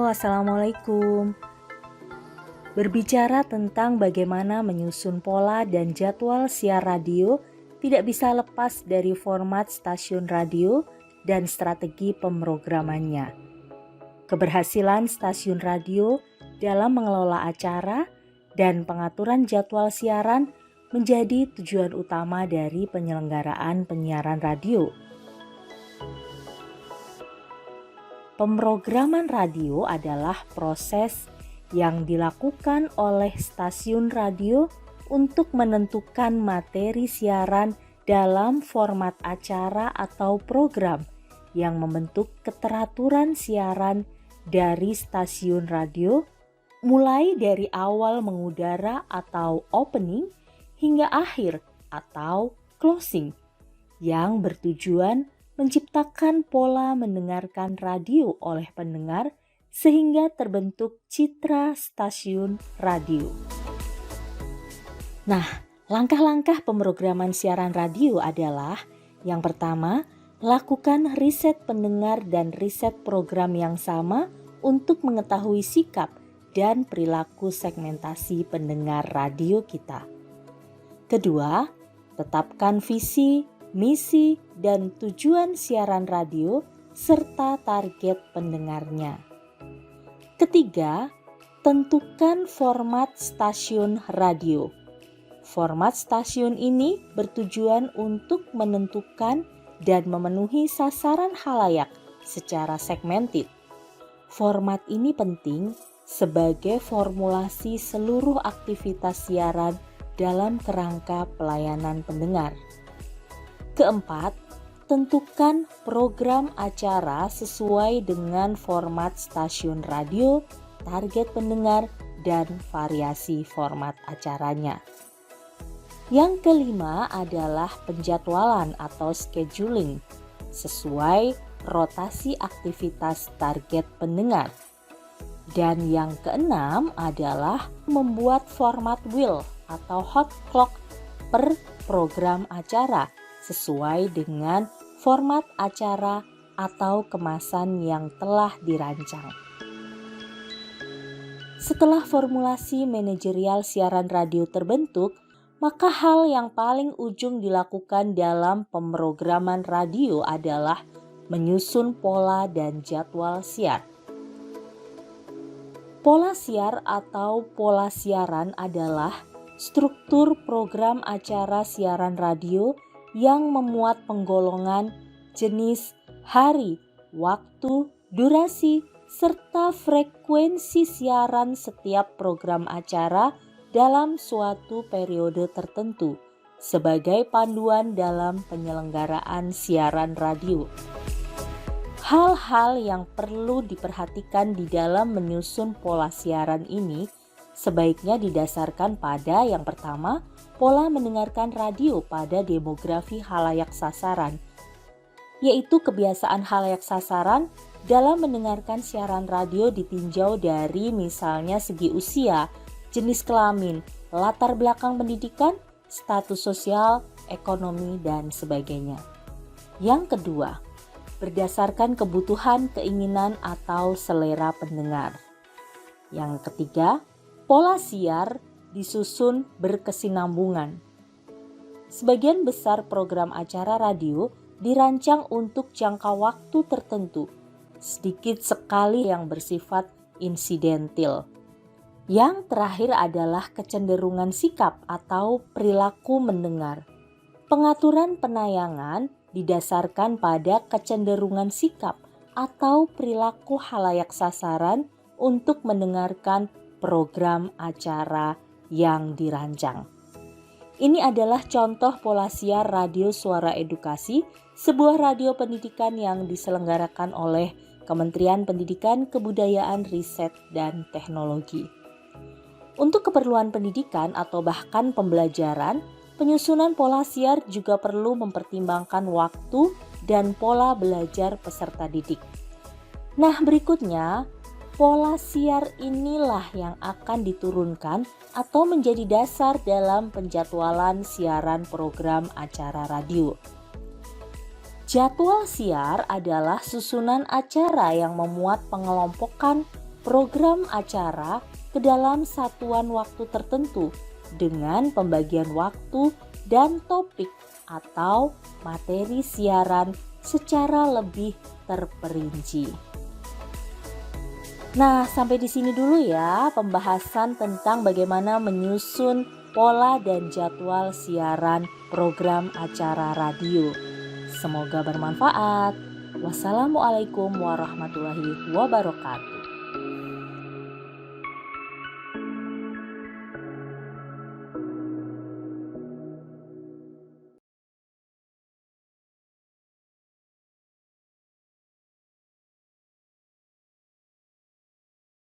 Halo, Assalamualaikum. Berbicara tentang bagaimana menyusun pola dan jadwal siar radio tidak bisa lepas dari format stasiun radio dan strategi pemrogramannya. Keberhasilan stasiun radio dalam mengelola acara dan pengaturan jadwal siaran menjadi tujuan utama dari penyelenggaraan penyiaran radio. Pemrograman radio adalah proses yang dilakukan oleh stasiun radio untuk menentukan materi siaran dalam format acara atau program yang membentuk keteraturan siaran dari stasiun radio, mulai dari awal mengudara atau opening hingga akhir atau closing, yang bertujuan menciptakan pola mendengarkan radio oleh pendengar sehingga terbentuk citra stasiun radio. Nah, langkah-langkah pemrograman siaran radio adalah: yang pertama, lakukan riset pendengar dan riset program yang sama untuk mengetahui sikap dan perilaku segmentasi pendengar radio kita. Kedua, tetapkan visi, misi, dan tujuan siaran radio serta target pendengarnya. Ketiga, tentukan format stasiun radio. Format stasiun ini bertujuan untuk menentukan dan memenuhi sasaran khalayak secara segmented. Format ini penting sebagai formulasi seluruh aktivitas siaran dalam kerangka pelayanan pendengar. Keempat, tentukan program acara sesuai dengan format stasiun radio, target pendengar, dan variasi format acaranya. Yang kelima adalah penjadwalan atau scheduling sesuai rotasi aktivitas target pendengar. Dan yang keenam adalah membuat format wheel atau hot clock per program acara sesuai dengan format acara atau kemasan yang telah dirancang. Setelah formulasi manajerial siaran radio terbentuk, maka hal yang paling ujung dilakukan dalam pemrograman radio adalah menyusun pola dan jadwal siar. Pola siar atau pola siaran adalah struktur program acara siaran radio yang memuat penggolongan, jenis, hari, waktu, durasi, serta frekuensi siaran setiap program acara dalam suatu periode tertentu sebagai panduan dalam penyelenggaraan siaran radio. Hal-hal yang perlu diperhatikan di dalam menyusun pola siaran ini sebaiknya didasarkan pada yang pertama, pola mendengarkan radio pada demografi khalayak sasaran, yaitu kebiasaan khalayak sasaran dalam mendengarkan siaran radio ditinjau dari misalnya segi usia, jenis kelamin, latar belakang pendidikan, status sosial, ekonomi, dan sebagainya. Yang kedua, berdasarkan kebutuhan, keinginan, atau selera pendengar. Yang ketiga, pola siar disusun berkesinambungan. Sebagian besar program acara radio dirancang untuk jangka waktu tertentu, sedikit sekali yang bersifat insidentil. Yang terakhir adalah kecenderungan sikap atau perilaku mendengar. Pengaturan penayangan didasarkan pada kecenderungan sikap atau perilaku khalayak sasaran untuk mendengarkan program acara yang dirancang. Ini adalah contoh pola siar radio Suara Edukasi, sebuah radio pendidikan yang diselenggarakan oleh Kementerian Pendidikan, Kebudayaan, Riset, dan Teknologi. Untuk keperluan pendidikan atau bahkan pembelajaran, penyusunan pola siar juga perlu mempertimbangkan waktu dan pola belajar peserta didik. Nah, berikutnya, pola siar inilah yang akan diturunkan atau menjadi dasar dalam penjadwalan siaran program acara radio. Jadwal siar adalah susunan acara yang memuat pengelompokan program acara ke dalam satuan waktu tertentu dengan pembagian waktu dan topik atau materi siaran secara lebih terperinci. Nah, sampai di sini dulu ya pembahasan tentang bagaimana menyusun pola dan jadwal siaran program acara radio. Semoga bermanfaat. Wassalamualaikum warahmatullahi wabarakatuh.